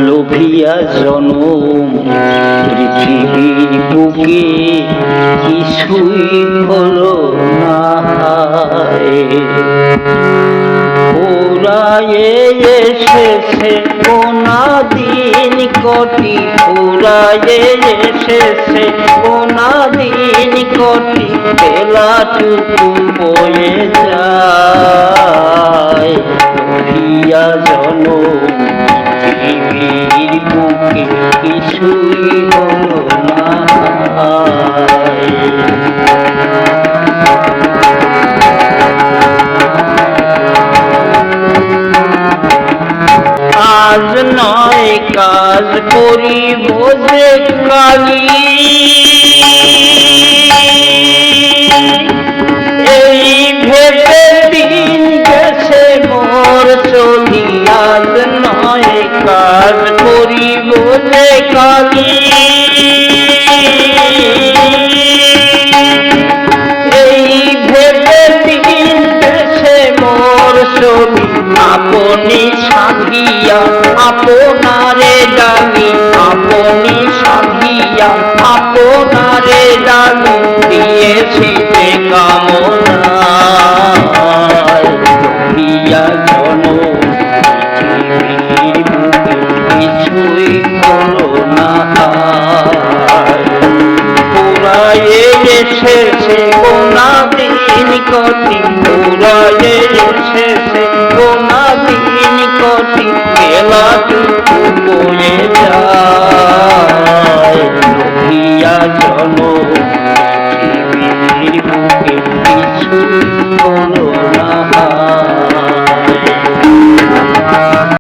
লোভিয়া জনম পৃথিবীর বুকে কিছুই হলো না। ফুরায়ে এসেছে কোনা দিন কটি, ফুরায়ে এসেছে কোনা দিন কটি, বেলাটুকু বয়ে যায়। লোভিয়া জনম পৃথিবীর বুকে কিছুই হলো না। আজ নয় কাজ করিব যে কালি, এই ভেবে দিন গেছে মোর চলি। আজ নয় কাজ করিব যে কালি, এই ভেবে দিন গেছে মোর চলি। আপনি সাধিয়া আপনারে ডাকি, আপনি সাধিয়া আপনারে ডাকি, দিয়েছি যে কামনায়। লোভিয়া জনম পৃথিবীর বুকে কিছুই হলো না। ফুরায়ে এসেছে কোনা দিন কটি,